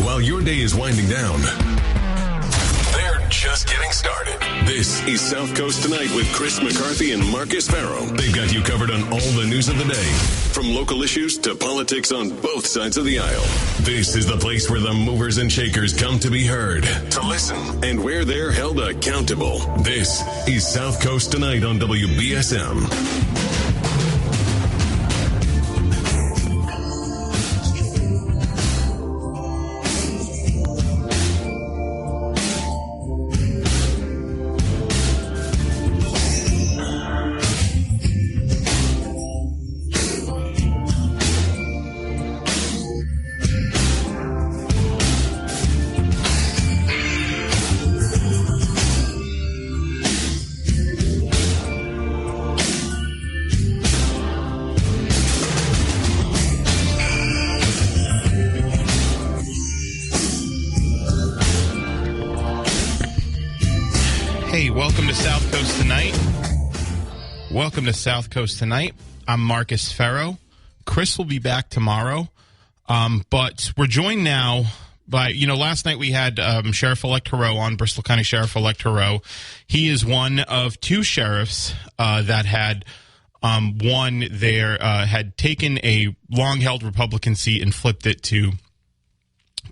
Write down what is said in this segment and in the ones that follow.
while your day is winding down. They're just getting started. This is South Coast Tonight with Chris McCarthy and Marcus Farrow. They've got you covered on all the news of the day, from local issues to politics on both sides of the aisle. This is the place where the movers and shakers come to be heard, to listen, and where they're held accountable. This is South Coast Tonight on WBSM. Welcome to South Coast Tonight. I'm Marcus Farrow. Chris will be back tomorrow, but we're joined now by, last night we had Sheriff-elect Heroux on, Bristol County Sheriff-elect Heroux. He is one of two sheriffs that had had taken a long-held Republican seat and flipped it to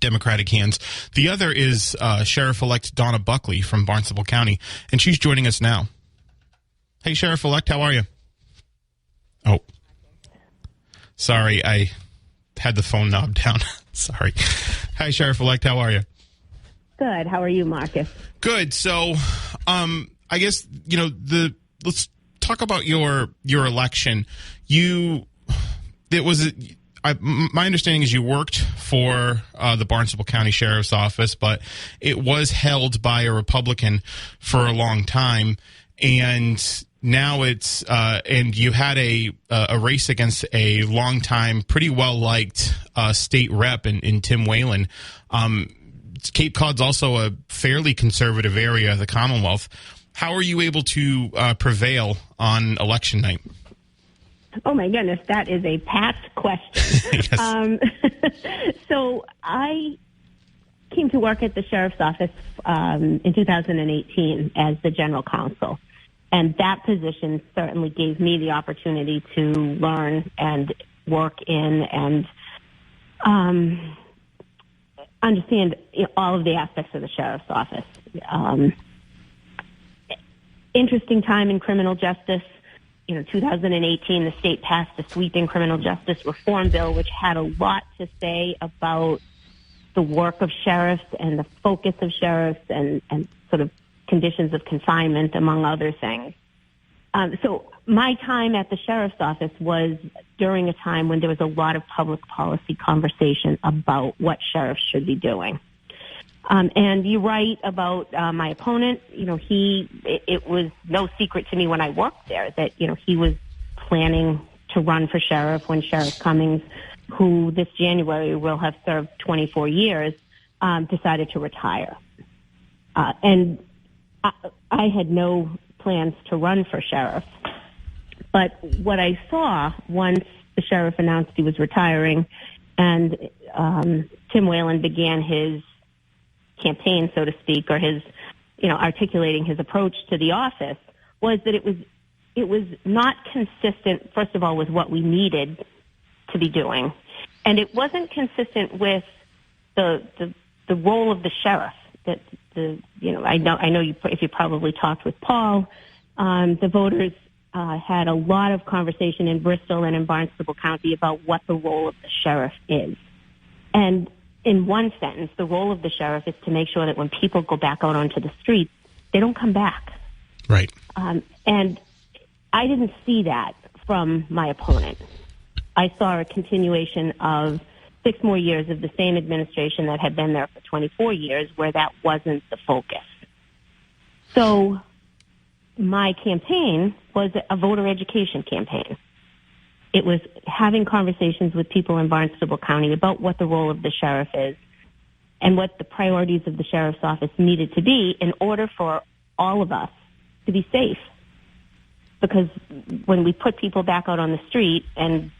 Democratic hands. The other is Sheriff-elect Donna Buckley from Barnstable County, and she's joining us now. Hey, Sheriff-elect, how are you? Oh, sorry, I had the phone knob down. Sorry. Hi, Sheriff-elect, how are you? Good. How are you, Marcus? Good. So, I guess, let's talk about your election. My understanding is you worked for the Barnstable County Sheriff's Office, but it was held by a Republican for a long time, and now it's and you had a race against a longtime, pretty well liked state rep in Tim Whalen. Cape Cod's also a fairly conservative area of the Commonwealth. How are you able to prevail on election night? Oh my goodness, that is a packed question. So I came to work at the Sheriff's Office in 2018 as the General Counsel. And that position certainly gave me the opportunity to learn and work in and understand all of the aspects of the Sheriff's Office. Interesting time in criminal justice. 2018, the state passed a sweeping criminal justice reform bill, which had a lot to say about the work of sheriffs and the focus of sheriffs and sort of conditions of confinement, among other things. So my time at the Sheriff's Office was during a time when there was a lot of public policy conversation about what sheriffs should be doing. And you're right about my opponent. It was no secret to me when I worked there that, he was planning to run for sheriff when Sheriff Cummings, who this January will have served 24 years, decided to retire. And I had no plans to run for sheriff. But what I saw once the sheriff announced he was retiring and Tim Whalen began his campaign, so to speak, or his, articulating his approach to the office, was that it was not consistent, first of all, with what we needed to be doing. And it wasn't consistent with the role of the sheriff. That I know you, if you probably talked with Paul, the voters had a lot of conversation in Bristol and in Barnstable County about what the role of the sheriff is. And in one sentence, the role of the sheriff is to make sure that when people go back out onto the streets, they don't come back. Right. And I didn't see that from my opponent. I saw a continuation of 6 more years of the same administration that had been there for 24 years where that wasn't the focus. So my campaign was a voter education campaign. It was having conversations with people in Barnstable County about what the role of the sheriff is and what the priorities of the sheriff's office needed to be in order for all of us to be safe. Because when we put people back out on the street and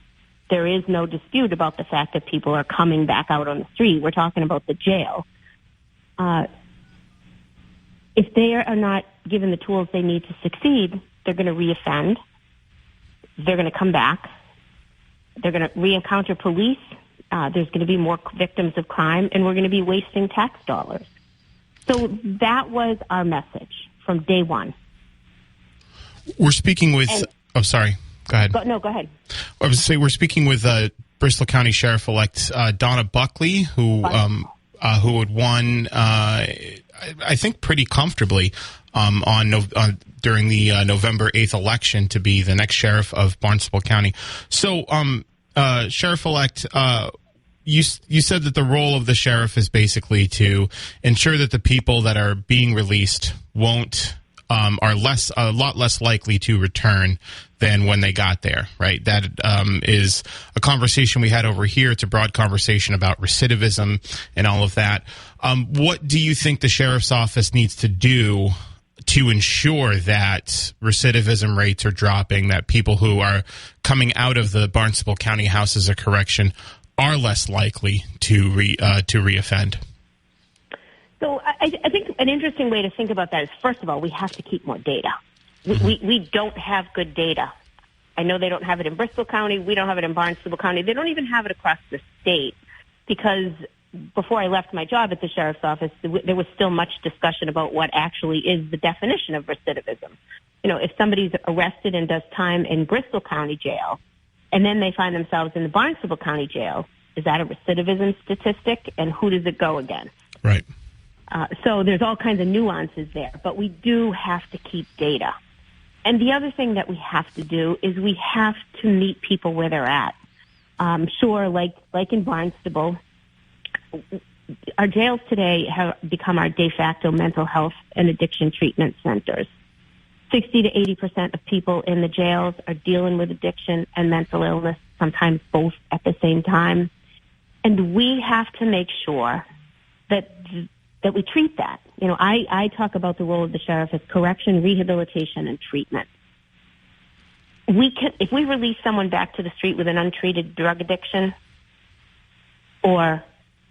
there is no dispute about the fact that people are coming back out on the street. We're talking about the jail. If they are not given the tools they need to succeed, they're going to reoffend. They're going to come back. They're going to re-encounter police. There's going to be more victims of crime, and we're going to be wasting tax dollars. So that was our message from day one. We're speaking with... sorry. Go ahead. Go ahead. I was say we're speaking with Bristol County Sheriff-elect Donna Buckley, who had won, I think, pretty comfortably during the November 8th election to be the next sheriff of Barnstable County. So, Sheriff-elect, you said that the role of the sheriff is basically to ensure that the people that are being released are a lot less likely to return than when they got there, right? That is a conversation we had over here. It's a broad conversation about recidivism and all of that. What do you think the sheriff's office needs to do to ensure that recidivism rates are dropping, that people who are coming out of the Barnstable County Houses of Correction are less likely to reoffend? So I think an interesting way to think about that is, first of all, we have to keep more data. We don't have good data. I know they don't have it in Bristol County. We don't have it in Barnstable County. They don't even have it across the state, because before I left my job at the sheriff's office, there was still much discussion about what actually is the definition of recidivism. You know, if somebody's arrested and does time in Bristol County jail, and then they find themselves in the Barnstable County jail, is that a recidivism statistic, and who does it go against? Right. So there's all kinds of nuances there, but we do have to keep data. And the other thing that we have to do is we have to meet people where they're at. Sure, like in Barnstable, our jails today have become our de facto mental health and addiction treatment centers. 60 to 80% of people in the jails are dealing with addiction and mental illness, sometimes both at the same time. And we have to make sure that we treat that. You know, I talk about the role of the sheriff as correction, rehabilitation, and treatment. If we release someone back to the street with an untreated drug addiction or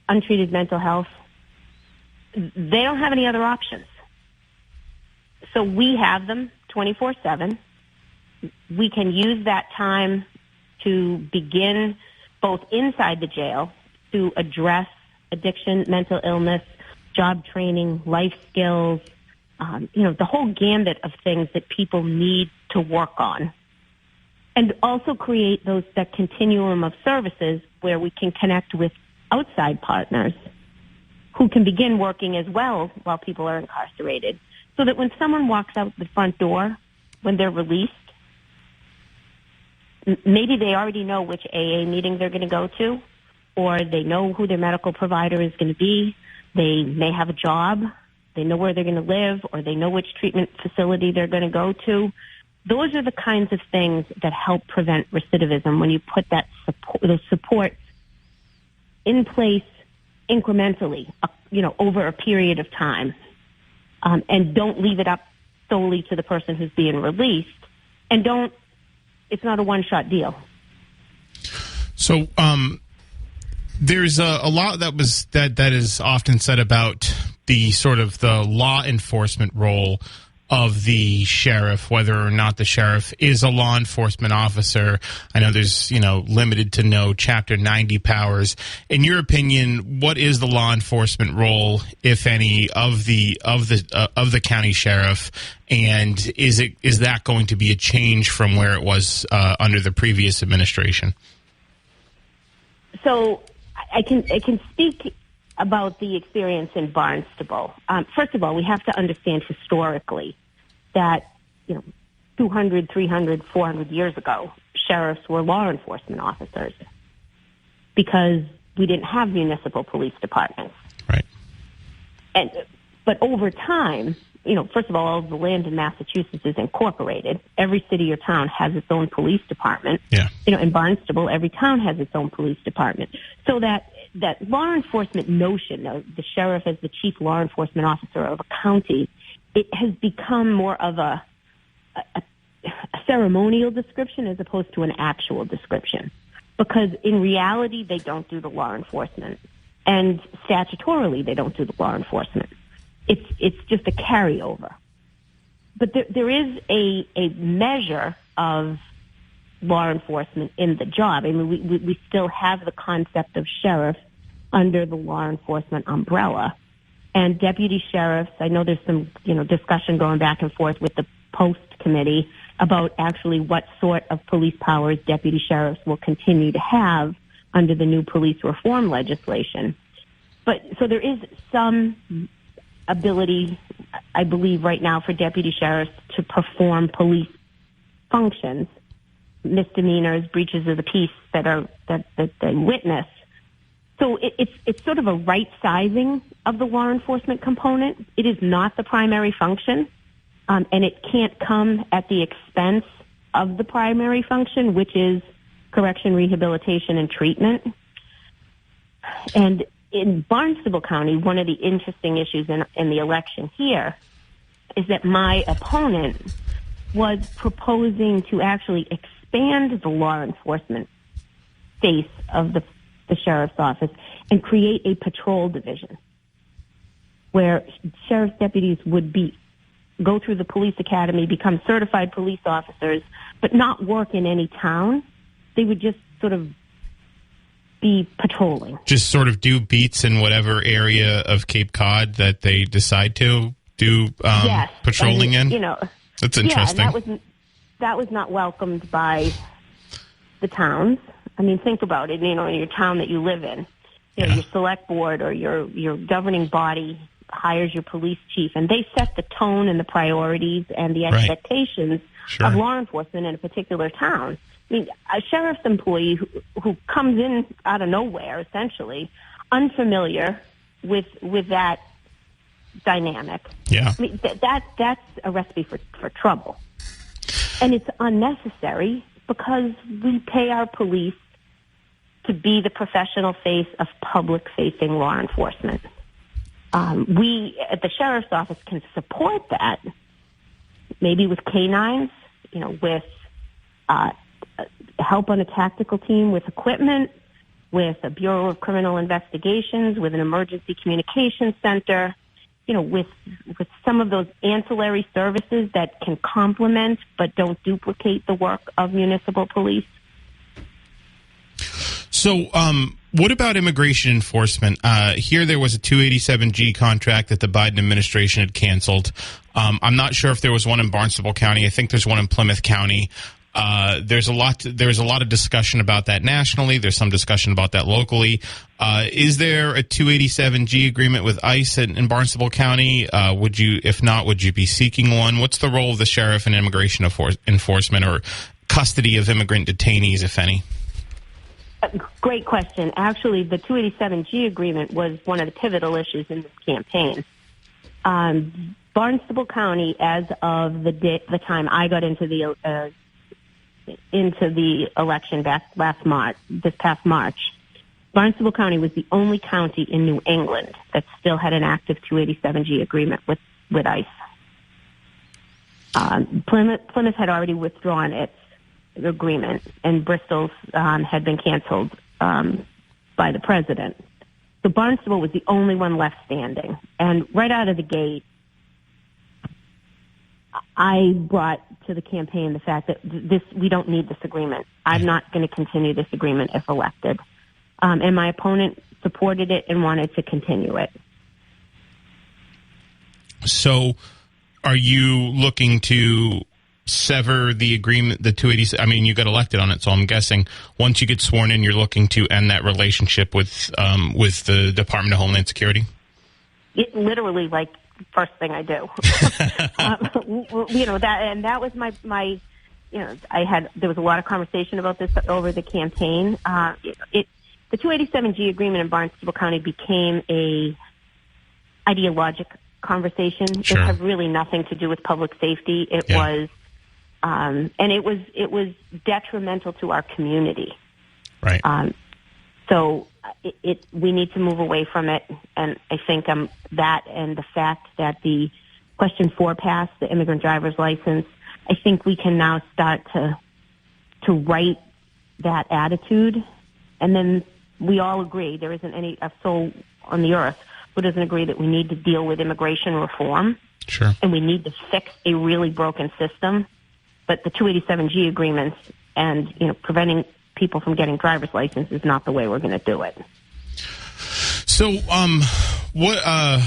untreated mental health, they don't have any other options. So we have them 24/7. We can use that time to begin both inside the jail to address addiction, mental illness, job training, life skills, the whole gambit of things that people need to work on. And also create that continuum of services where we can connect with outside partners who can begin working as well while people are incarcerated. So that when someone walks out the front door, when they're released, maybe they already know which AA meeting they're going to go to, or they know who their medical provider is going to be. They may have a job, they know where they're going to live, or they know which treatment facility they're going to go to. Those are the kinds of things that help prevent recidivism when you put those supports in place incrementally, over a period of time, and don't leave it up solely to the person who's being released, and it's not a one-shot deal. So, there's a lot that is often said about the sort of the law enforcement role of the sheriff, whether or not the sheriff is a law enforcement officer. I know there's, limited to no Chapter 90 powers. In your opinion, what is the law enforcement role, if any, of the county sheriff? And is that going to be a change from where it was under the previous administration? So I can speak about the experience in Barnstable. First of all, we have to understand historically that, 200, 300, 400 years ago, sheriffs were law enforcement officers because we didn't have municipal police departments. Right. But over time, first of all the land in Massachusetts is incorporated. Every city or town has its own police department. Yeah. In Barnstable, every town has its own police department. So that law enforcement notion of the sheriff as the chief law enforcement officer of a county, it has become more of a ceremonial description as opposed to an actual description. because in reality, they don't do the law enforcement. And statutorily, they don't do the law enforcement. It's just a carryover. But there is a measure of law enforcement in the job. I mean, we still have the concept of sheriff under the law enforcement umbrella. And deputy sheriffs, I know there's some, discussion going back and forth with the post committee about actually what sort of police powers deputy sheriffs will continue to have under the new police reform legislation. But so there is some ability, I believe, right now for deputy sheriffs to perform police functions, misdemeanors, breaches of the peace that they witness. So it's sort of a right sizing of the law enforcement component. It is not the primary function, and it can't come at the expense of the primary function, which is correction, rehabilitation, and treatment. And in Barnstable County, one of the interesting issues in the election here is that my opponent was proposing to actually expand the law enforcement face of the sheriff's office and create a patrol division where sheriff's deputies would go through the police academy, become certified police officers, but not work in any town. They would just sort of be patrolling. Just sort of do beats in whatever area of Cape Cod that they decide to do yes. patrolling in? That's interesting. Yeah, and that was not welcomed by the towns. I mean, think about it, in your town that you live in. Your select board or your governing body hires your police chief, and they set the tone and the priorities and the expectations of law enforcement in a particular town. I mean, a sheriff's employee who comes in out of nowhere, essentially, unfamiliar with that dynamic. Yeah. I mean, that's a recipe for trouble. And it's unnecessary because we pay our police to be the professional face of public-facing law enforcement. We, at the sheriff's office, can support that, maybe with canines, with help on a tactical team, with equipment, with a Bureau of Criminal Investigations, with an emergency communications center, with some of those ancillary services that can complement but don't duplicate the work of municipal police. So, what about immigration enforcement? Here there was a 287G contract that the Biden administration had canceled. I'm not sure if there was one in Barnstable County. I think there's one in Plymouth County. There's a lot of discussion about that nationally. There's some discussion about that locally. Is there a 287G agreement with ICE in Barnstable County? If not, would you be seeking one? What's the role of the sheriff in immigration enforcement or custody of immigrant detainees, if any? Great question. Actually, the 287G agreement was one of the pivotal issues in this campaign. Barnstable County, as of the time I got into the election this past March, Barnstable County was the only county in New England that still had an active 287G agreement with ICE. Plymouth had already withdrawn its agreement, and Bristol's had been canceled by the president. So Barnstable was the only one left standing. And right out of the gate, I brought to the campaign the fact that we don't need this agreement. I'm not going to continue this agreement if elected. And my opponent supported it and wanted to continue it. So are you looking to sever the agreement, the 280? I mean, you got elected on it, so I'm guessing once you get sworn in, you're looking to end that relationship with the Department of Homeland Security? It literally, first thing I do. That was my there was a lot of conversation about this over the campaign. The 287G agreement in Barnstable County became a ideologic conversation. Sure. It had really nothing to do with public safety. It was, and it was detrimental to our community. Right. So we need to move away from it, and I think that and the fact that the Question 4 passed, the immigrant driver's license, I think we can now start to right that attitude, and then we all agree there isn't a soul on the earth who doesn't agree that we need to deal with immigration reform. Sure. And we need to fix a really broken system. But the 287G agreements and, preventing people from getting driver's license is not the way we're going to do it. So, what are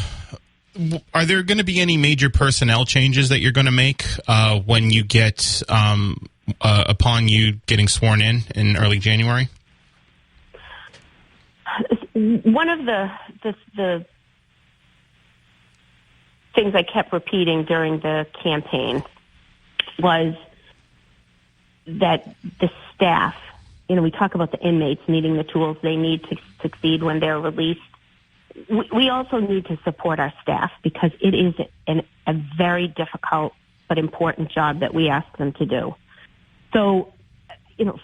there going to be any major personnel changes that you're going to make when you get upon you getting sworn in early January? One of the things I kept repeating during the campaign was that the staff, we talk about the inmates needing the tools they need to succeed when they're released. We also need to support our staff because it is a very difficult but important job that we ask them to do. So,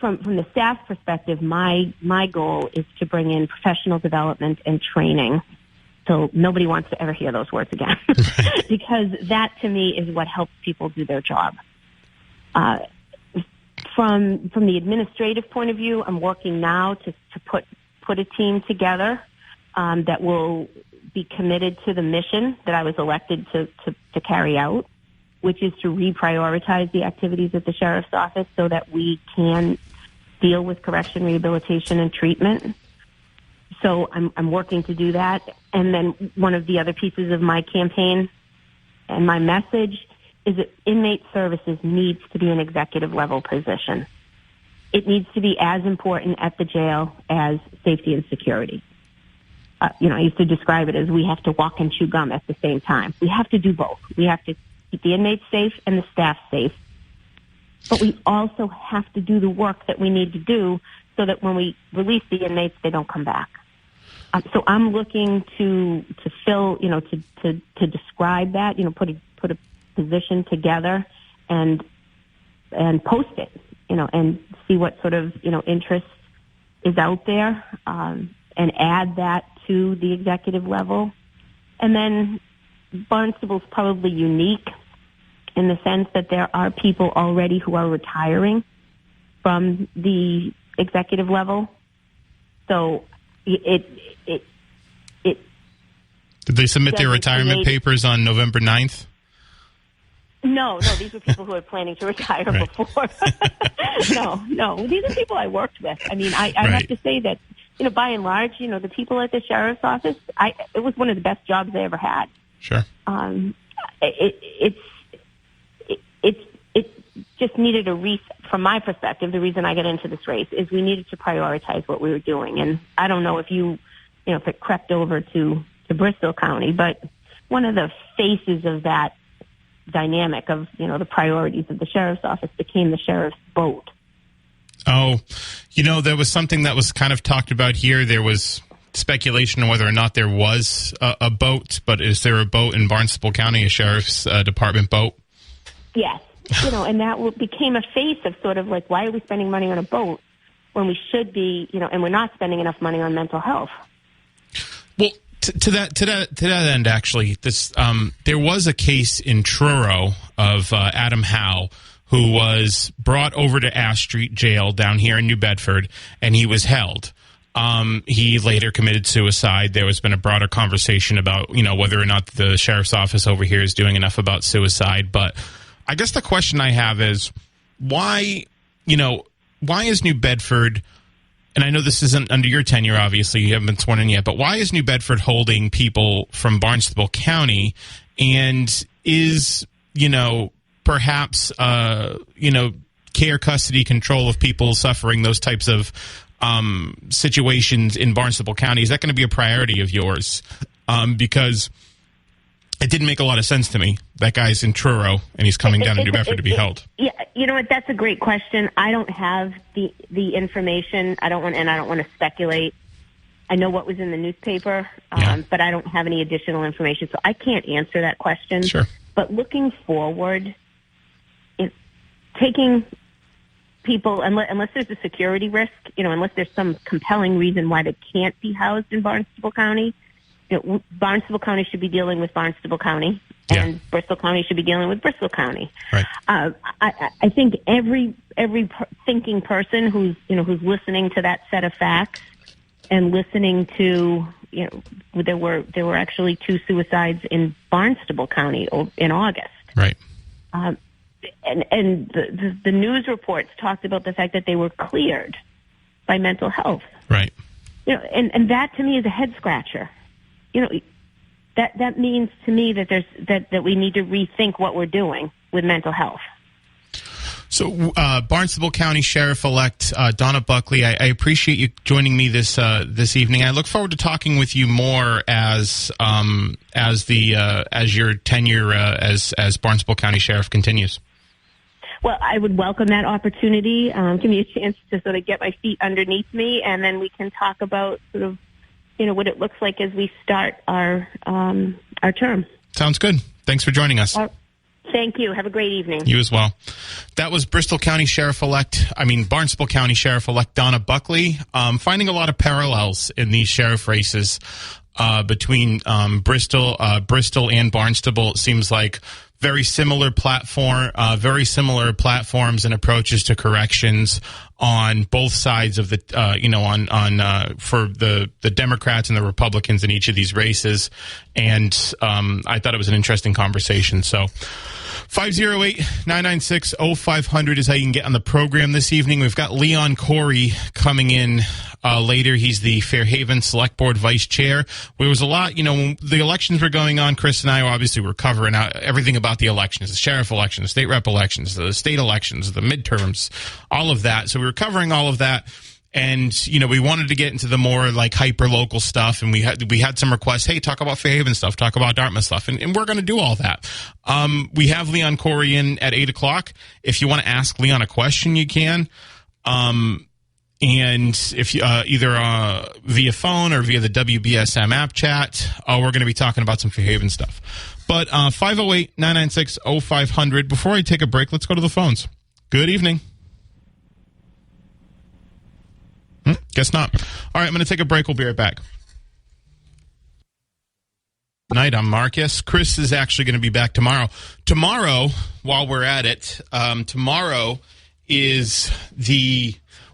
from the staff perspective, my goal is to bring in professional development and training. So nobody wants to ever hear those words again, because that to me is what helps people do their job. From the administrative point of view, I'm working now to put a team together that will be committed to the mission that I was elected to carry out, which is to reprioritize the activities at the sheriff's office so that we can deal with correction, rehabilitation, and treatment. So I'm working to do that. And then one of the other pieces of my campaign and my message is that inmate services needs to be an executive level position. It needs to be as important at the jail as safety and security. I used to describe it as we have to walk and chew gum at the same time. We have to do both. We have to keep the inmates safe and the staff safe. But we also have to do the work that we need to do so that when we release the inmates, they don't come back. So I'm looking to fill, to describe that, put a position together and post it, and see what sort of, interest is out there, and add that to the executive level. And then Barnstable's probably unique in the sense that there are people already who are retiring from the executive level. So Did they submit their retirement papers on November 9th? No, these were people who were planning to retire before. No, these are people I worked with. I mean, I have to say that, by and large, the people at the sheriff's office, it was one of the best jobs I ever had. Sure. It just needed a reset. From my perspective, the reason I got into this race is we needed to prioritize what we were doing. And I don't know if if it crept over to Bristol County, but one of the faces of that dynamic of, the priorities of the sheriff's office became the sheriff's boat. Oh, there was something that was kind of talked about here. There was speculation on whether or not there was a boat, but is there a boat in Barnstable County, a sheriff's department boat? Yes. And that became a face of sort of like, why are we spending money on a boat when we should be, and we're not spending enough money on mental health? Well, to that end, actually, there was a case in Truro of Adam Howe, who was brought over to Ash Street Jail down here in New Bedford, and he was held. He later committed suicide. There has been a broader conversation about, whether or not the sheriff's office over here is doing enough about suicide. But I guess the question I have is why is New Bedford, and I know this isn't under your tenure, obviously, you haven't been sworn in yet, but why is New Bedford holding people from Barnstable County, and is, perhaps, care, custody, control of people suffering those types of situations in Barnstable County, is that going to be a priority of yours? Because it didn't make a lot of sense to me. That guy's in Truro, and he's coming down to New Bedford to be held. Yeah, you know what? That's a great question. I don't have the information. I don't want to speculate. I know what was in the newspaper, but I don't have any additional information, so I can't answer that question. Sure. But looking forward, taking people, unless there's a security risk, unless there's some compelling reason why they can't be housed in Barnstable County, Barnstable County should be dealing with Barnstable County. and Bristol County should be dealing with Bristol County. Right. I think every thinking person who's listening to that set of facts and listening to, there were actually 2 suicides in Barnstable County in August. Right. And the news reports talked about the fact that they were cleared by mental health. Right. And that to me is a head scratcher. That means to me that we need to rethink what we're doing with mental health. So, Barnstable County Sheriff-elect Donna Buckley, I appreciate you joining me this evening. I look forward to talking with you more as your tenure as Barnstable County Sheriff continues. Well, I would welcome that opportunity. Give me a chance to sort of get my feet underneath me, and then we can talk about sort of what it looks like as we start our term. Sounds good. Thanks for joining us. Thank you. Have a great evening. You as well. That was Barnstable County Sheriff-elect Donna Buckley, finding a lot of parallels in these sheriff races between Bristol and Barnstable. It seems like very similar platforms and approaches to corrections on both sides of the for the Democrats and the Republicans in each of these races, and I thought it was an interesting conversation. So 508-996-0500 is how you can get on the program this evening. We've got Leon Corey coming in later. He's the Fairhaven Select Board Vice Chair. There was a lot, when the elections were going on, Chris and I obviously were covering out everything about the elections, the sheriff election, the state rep elections, the state elections, the midterms, all of that. So we were covering all of that. And, we wanted to get into the more like hyper local stuff, and we had some requests. Hey, talk about Fairhaven stuff, talk about Dartmouth stuff. And we're going to do all that. We have Leon Corey in at 8:00. If you want to ask Leon a question, you can. And if you, either via phone or via the WBSM app chat, we're going to be talking about some Fairhaven stuff. But 508-996-0500. Before I take a break, let's go to the phones. Good evening. Guess not. All right, I'm going to take a break. We'll be right back. Night, I'm Marcus. Chris is actually going to be back tomorrow. Tomorrow, while we're at it, tomorrow is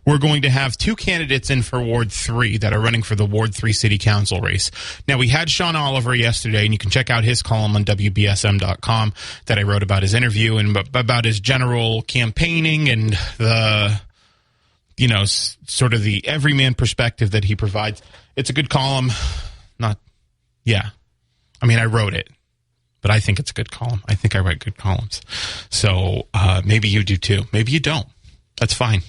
we're going to have 2 candidates in for Ward 3 that are running for the Ward 3 City Council race. Now, we had Sean Oliver yesterday, and you can check out his column on WBSM.com that I wrote about his interview and about his general campaigning and the sort of the everyman perspective that he provides. It's a good column. I wrote it, but I think it's a good column. I think I write good columns. So maybe you do too. Maybe you don't. That's fine.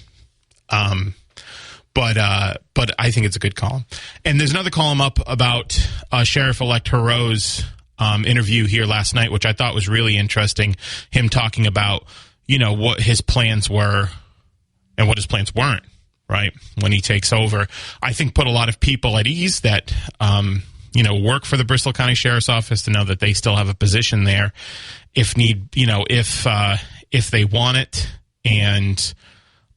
But I think it's a good column. And there's another column up about Sheriff-elect Hero's interview here last night, which I thought was really interesting. Him talking about, what his plans were and what his plans weren't, right, when he takes over. I think put a lot of people at ease that, work for the Bristol County Sheriff's Office to know that they still have a position there if they want it, and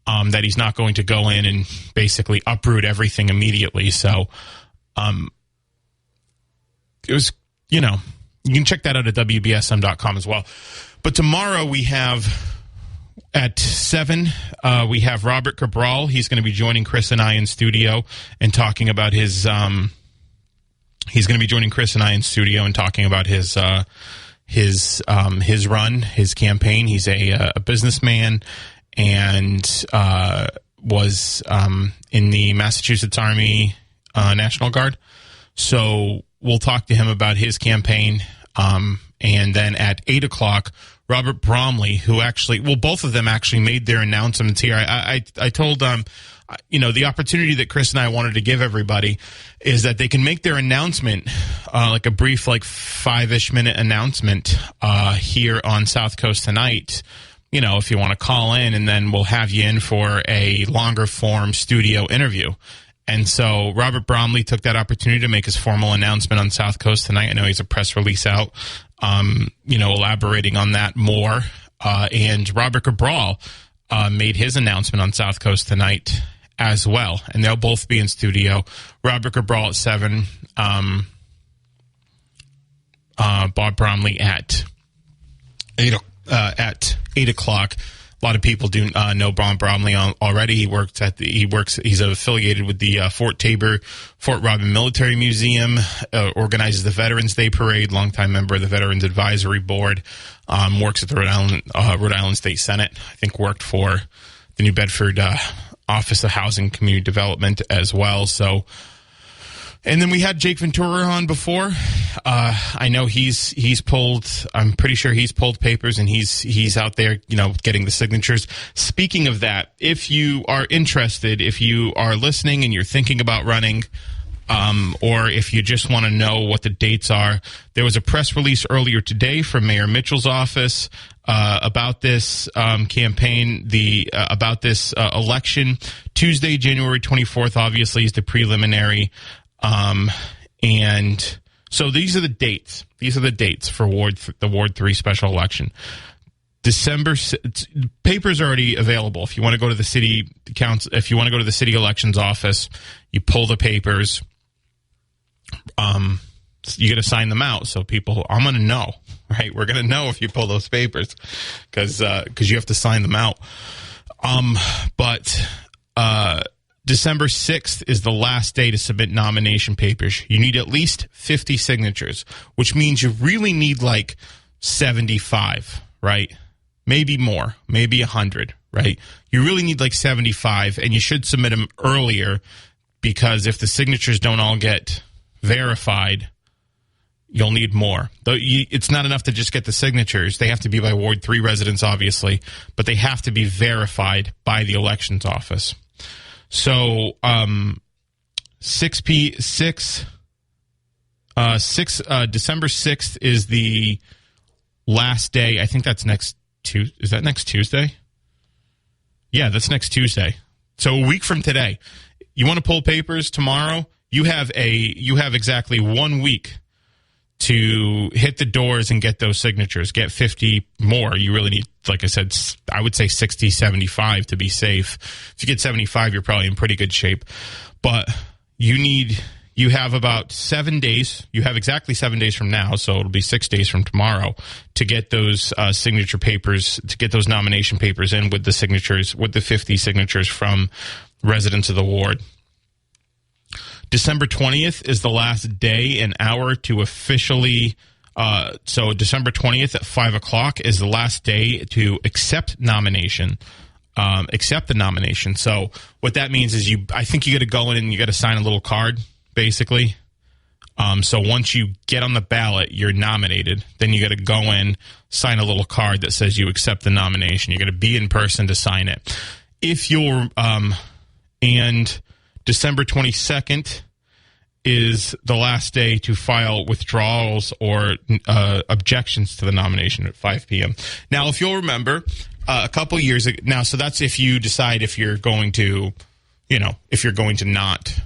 that he's not going to go in and basically uproot everything immediately. So it was, you can check that out at WBSM.com as well. But tomorrow we have... At 7, we have Robert Cabral. He's going to be joining Chris and I in studio and talking about his. He's going to be joining Chris and I in studio and talking about his run, his campaign. He's a businessman and was in the Massachusetts Army National Guard. So we'll talk to him about his campaign. And then at 8:00. Robert Bromley, who both of them actually made their announcements here. I told them, the opportunity that Chris and I wanted to give everybody is that they can make their announcement, like a brief, 5-ish minute announcement here on South Coast Tonight, if you want to call in, and then we'll have you in for a longer form studio interview. And so Robert Bromley took that opportunity to make his formal announcement on South Coast Tonight. I know he's a press release out, elaborating on that more. And Robert Cabral made his announcement on South Coast Tonight as well. And they'll both be in studio. Robert Cabral at 7. Bob Bromley at 8 o'clock. A lot of people do know Bob Bromley already. He's affiliated with the Fort Robin Military Museum, organizes the Veterans Day Parade, longtime member of the Veterans Advisory Board, works at the Rhode Island State Senate. I think worked for the New Bedford Office of Housing and Community Development as well. So, and then we had Jake Ventura on before. I know he's pulled. I'm pretty sure he's pulled papers, and he's out there, getting the signatures. Speaking of that, if you are interested, if you are listening and you're thinking about running, or if you just want to know what the dates are, there was a press release earlier today from Mayor Mitchell's office about this campaign, about this election. Tuesday, January 24th, obviously, is the preliminary. And so these are the dates. These are the dates for the Ward 3 special election. December, papers are already available. If you want to go to the city council, if you want to go to the city elections office, you pull the papers. You got to sign them out. So I'm going to know, right? We're going to know if you pull those papers because you have to sign them out. But December 6th is the last day to submit nomination papers. You need at least 50 signatures, which means you really need like 75, right? Maybe more, maybe 100, right? You really need like 75, and you should submit them earlier because if the signatures don't all get verified, you'll need more. It's not enough to just get the signatures. They have to be by Ward 3 residents, obviously, but they have to be verified by the elections office. So, December 6th is the last day. I think that's next Tuesday. Is that next Tuesday? Yeah, that's next Tuesday. So a week from today. You want to pull papers tomorrow? You have exactly 1 week to hit the doors and get those signatures, get 50 more. You really need, like I said, I would say 60, 75 to be safe. If you get 75, you're probably in pretty good shape. But you have about 7 days. You have exactly 7 days from now, so it'll be 6 days from tomorrow to get those signature papers, to get those nomination papers in with the signatures, with the 50 signatures from residents of the ward. December 20th is the last day and hour to officially, so December 20th at 5 o'clock is the last day to accept the nomination. So what that means is I think you got to go in and you got to sign a little card, basically. So once you get on the ballot, you're nominated. Then you got to go in, sign a little card that says you accept the nomination. You're going to be in person to sign it. And December 22nd is the last day to file withdrawals or objections to the nomination at 5 p.m. Now, if you'll remember, a couple years ago, now, so that's if you decide if you're going to, not,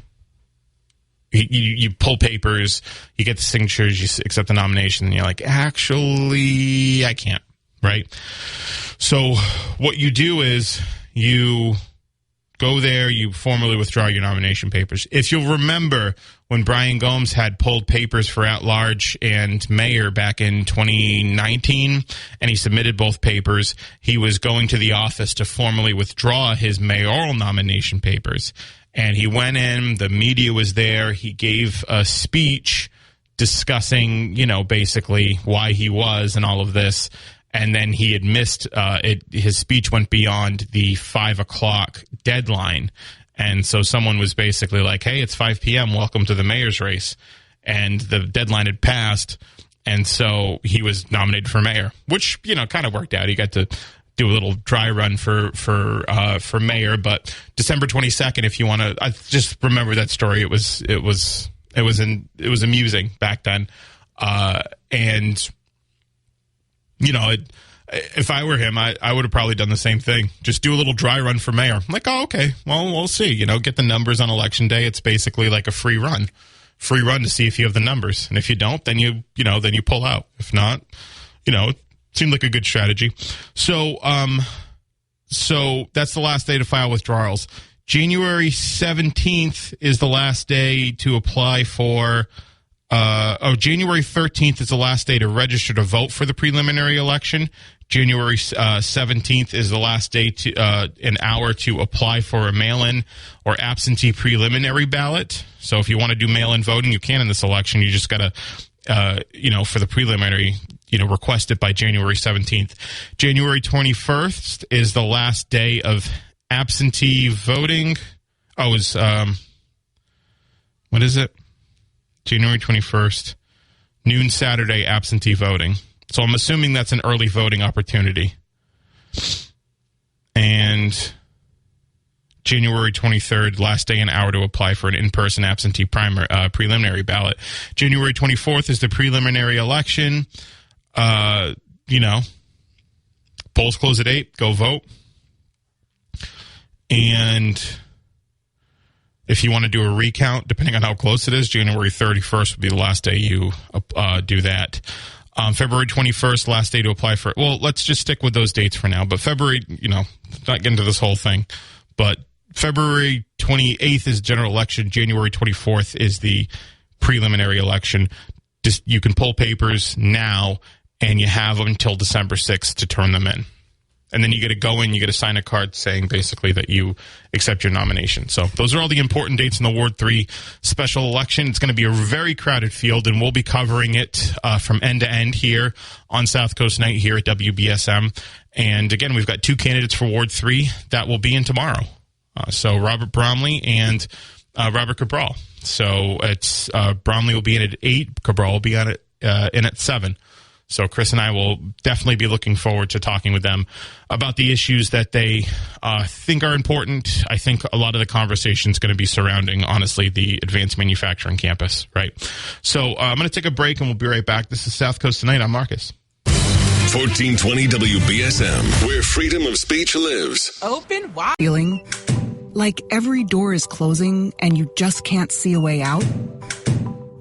you pull papers, you get the signatures, you accept the nomination, and you're like, actually, I can't, right? So what you do is you go there, you formally withdraw your nomination papers. If you'll remember, when Brian Gomes had pulled papers for at-large and mayor back in 2019, and he submitted both papers, he was going to the office to formally withdraw his mayoral nomination papers. And he went in, the media was there, he gave a speech discussing, basically why he was and all of this. And then he had missed his speech went beyond the 5 o'clock deadline. And so someone was basically like, hey, it's 5 p.m., welcome to the mayor's race. And the deadline had passed. And so he was nominated for mayor, which, kind of worked out. He got to do a little dry run for mayor. But December 22nd, if you want to, I just remember that story. It was amusing back then. If I were him, I would have probably done the same thing. Just do a little dry run for mayor. I'm like, oh, okay. Well, we'll see. Get the numbers on election day. It's basically like a free run to see if you have the numbers. And if you don't, then you pull out. If not, it seemed like a good strategy. So that's the last day to file withdrawals. January 17th is the last day to apply for January 13th is the last day to register to vote for the preliminary election. January 17th is the last day to an hour to apply for a mail-in or absentee preliminary ballot. So if you want to do mail-in voting, you can in this election. You just got to, for the preliminary, request it by January 17th. January 21st is the last day of absentee voting. What is it? January 21st, noon Saturday, absentee voting. So I'm assuming that's an early voting opportunity. And January 23rd, last day an hour to apply for an in-person absentee preliminary ballot. January 24th is the preliminary election. Polls close at 8. Go vote. And if you want to do a recount, depending on how close it is, January 31st would be the last day you do that. February 21st, last day to apply for it. Well, let's just stick with those dates for now. But February, not get into this whole thing. But February 28th is general election. January 24th is the preliminary election. You can pull papers now, and you have until December 6th to turn them in. And then you get to go in, you get to sign a card saying basically that you accept your nomination. So those are all the important dates in the Ward 3 special election. It's going to be a very crowded field, and we'll be covering it from end to end here on South Coast Night here at WBSM. And again, we've got 2 candidates for Ward 3 that will be in tomorrow. So Robert Bromley and Robert Cabral. So it's Bromley will be in at 8, Cabral will be in at 7. So Chris and I will definitely be looking forward to talking with them about the issues that they think are important. I think a lot of the conversation is going to be surrounding, honestly, the advanced manufacturing campus, right? So I'm going to take a break, and we'll be right back. This is South Coast Tonight. I'm Marcus. 1420 WBSM, where freedom of speech lives. Open wide. Feeling like every door is closing and you just can't see a way out?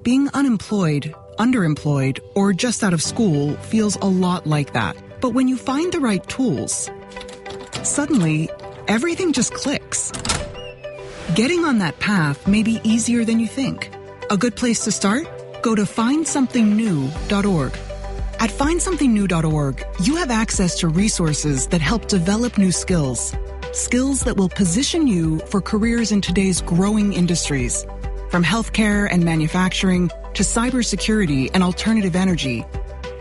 Being unemployed, underemployed, or just out of school feels a lot like that. But when you find the right tools, suddenly everything just clicks. Getting on that path may be easier than you think. A good place to start? Go to findsomethingnew.org. At findsomethingnew.org, you have access to resources that help develop new skills. Skills that will position you for careers in today's growing industries. From healthcare and manufacturing to cybersecurity and alternative energy.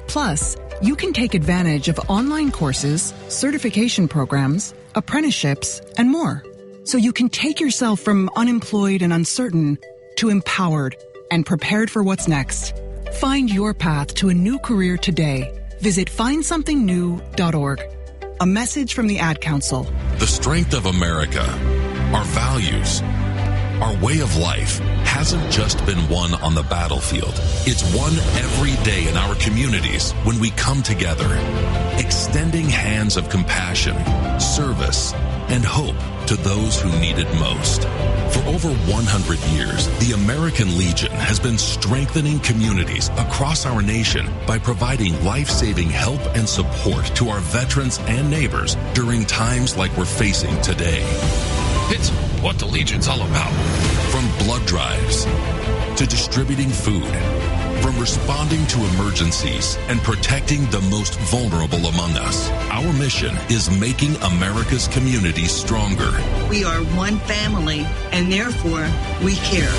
Plus, you can take advantage of online courses, certification programs, apprenticeships, and more. So you can take yourself from unemployed and uncertain to empowered and prepared for what's next. Find your path to a new career today. Visit findsomethingnew.org. A message from the Ad Council. The strength of America, our values, our way of life hasn't just been won on the battlefield. It's won every day in our communities when we come together, extending hands of compassion, service, and hope to those who need it most. For over 100 years, the American Legion has been strengthening communities across our nation by providing life-saving help and support to our veterans and neighbors during times like we're facing today. It's what the Legion's all about. From blood drives to distributing food, from responding to emergencies and protecting the most vulnerable among us. Our mission is making America's communities stronger. We are one family, and therefore we care.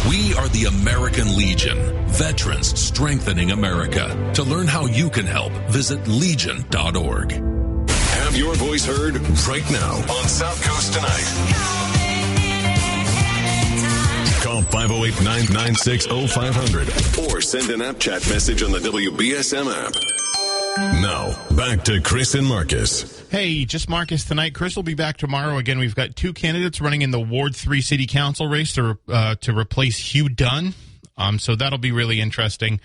We are the American Legion, veterans strengthening America. To learn how you can help, visit legion.org. Have your voice heard right now on South Coast Tonight. Call 508-996-0500 or send an app chat message on the WBSM app. Now, back to Chris and Marcus. Hey, just Marcus tonight. Chris will be back tomorrow. Again, we've got 2 candidates running in the Ward 3 City Council race to replace Hugh Dunn. So that'll be really interesting.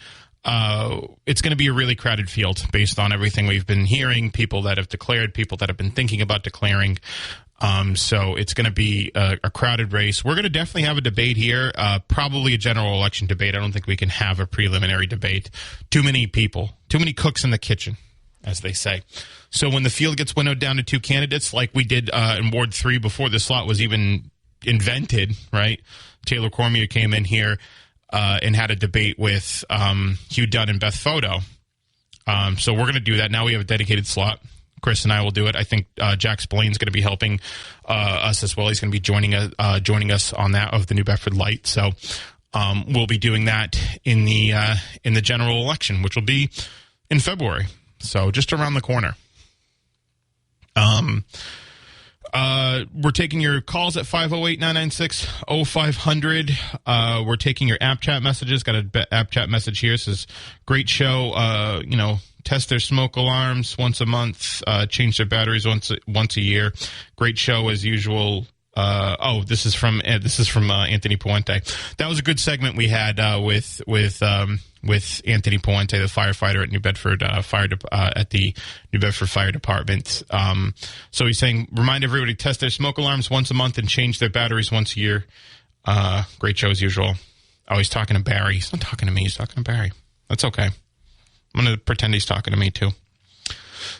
It's going to be a really crowded field based on everything we've been hearing, people that have declared, people that have been thinking about declaring. So it's going to be a crowded race. We're going to definitely have a debate here, probably a general election debate. I don't think we can have a preliminary debate. Too many people, too many cooks in the kitchen, as they say. So when the field gets winnowed down to 2 candidates, like we did in Ward 3 before the slot was even invented, right? Taylor Cormier came in here. and had a debate with Hugh Dunn and Beth Photo. So we're going to do that. Now we have a dedicated slot. Chris and I will do it. I think Jack Spillane's going to be helping us as well. He's going to be joining us on that of the New Bedford Light. So we'll be doing that in the general election, which will be in February. So just around the corner. We're taking your calls at 508-996-0500. We're taking your app chat messages. Got an app chat message here. It says, great show. Test their smoke alarms once a month. Change their batteries once a year. Great show as usual. This is from Anthony Puente. That was a good segment we had with Anthony Puente, the firefighter at New Bedford at the New Bedford Fire Department. So he's saying, remind everybody to test their smoke alarms once a month and change their batteries once a year. Great show as usual. Oh, he's talking to Barry. He's not talking to me. He's talking to Barry. That's okay. I'm going to pretend he's talking to me too.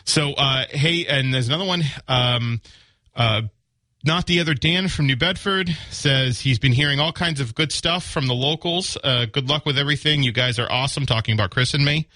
So, hey, and there's another one. Not the Other Dan from New Bedford says he's been hearing all kinds of good stuff from the locals. Good luck with everything. You guys are awesome, talking about Chris and me.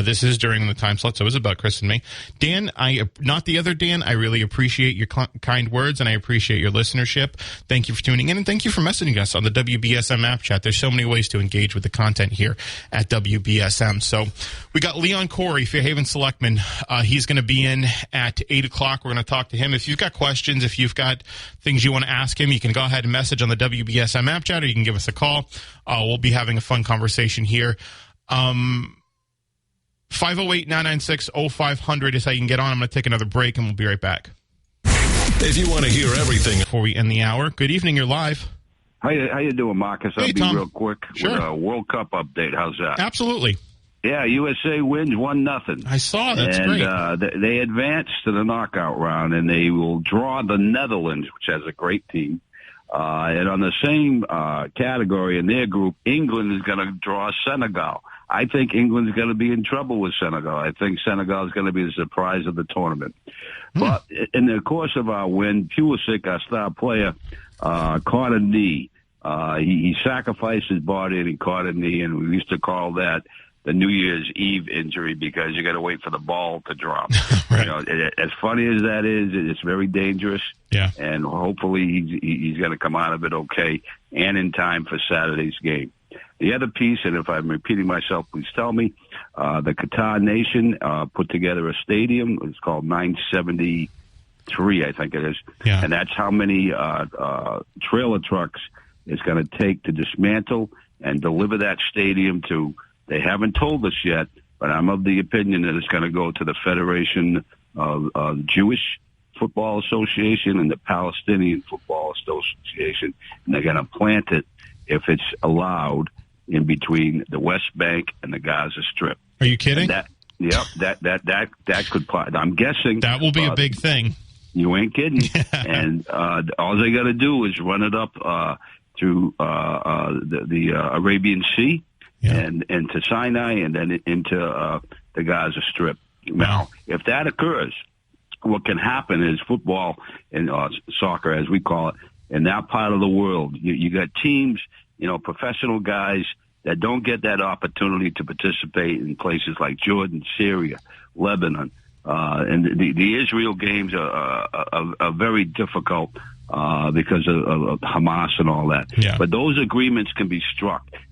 This is during the time slot, so it was about Chris and me. Dan, not the other Dan, I really appreciate your kind words, and I appreciate your listenership. Thank you for tuning in, and thank you for messaging us on the WBSM app chat. There's so many ways to engage with the content here at WBSM. So we got Leon Corey, Fairhaven Selectman. He's going to be in at 8 o'clock. We're going to talk to him. If you've got questions, if you've got things you want to ask him, you can go ahead and message on the WBSM app chat, or you can give us a call. We'll be having a fun conversation here. 508-996-0500 is how you can get on. I'm going to take another break, and we'll be right back. If you want to hear everything before we end the hour, good evening. You're live. How you doing, Marcus? I'll be Tom. real quick Sure. with a World Cup update. How's that? Absolutely. Yeah, USA wins 1-0. I saw. That's great. great. They advance to the knockout round, and they will draw the Netherlands, which has a great team. And on the same category in their group, England is going to draw Senegal. I think England's going to be in trouble with Senegal. I think Senegal is going to be the surprise of the tournament. But in the course of our win, Pulisic, our star player, caught a knee. He sacrificed his body and he caught a knee, and we used to call that the New Year's Eve injury because you got to wait for the ball to drop. Right. As funny as that is, it's very dangerous. Yeah. And hopefully he's going to come out of it okay and in time for Saturday's game. The other piece, and if I'm repeating myself, please tell me, the Qatar nation put together a stadium. It's called 973, I think it is. Yeah. And that's how many trailer trucks it's going to take to dismantle and deliver that stadium to. They haven't told us yet, but I'm of the opinion that it's going to go to the Federation of Jewish Football Association and the Palestinian Football Association, and they're going to plant it, if it's allowed, in between the West Bank and the Gaza Strip. Are you kidding? That could. I'm guessing that will be a big thing. You ain't kidding. And all they got to do is run it up through the Arabian Sea. Yeah. And to Sinai, and then into the Gaza Strip. Now, if that occurs, what can happen is football and soccer, as we call it, in that part of the world, you got teams, professional guys that don't get that opportunity to participate in places like Jordan, Syria, Lebanon, and the Israel games are very difficult because of Hamas and all that. Yeah. But those agreements can be struck.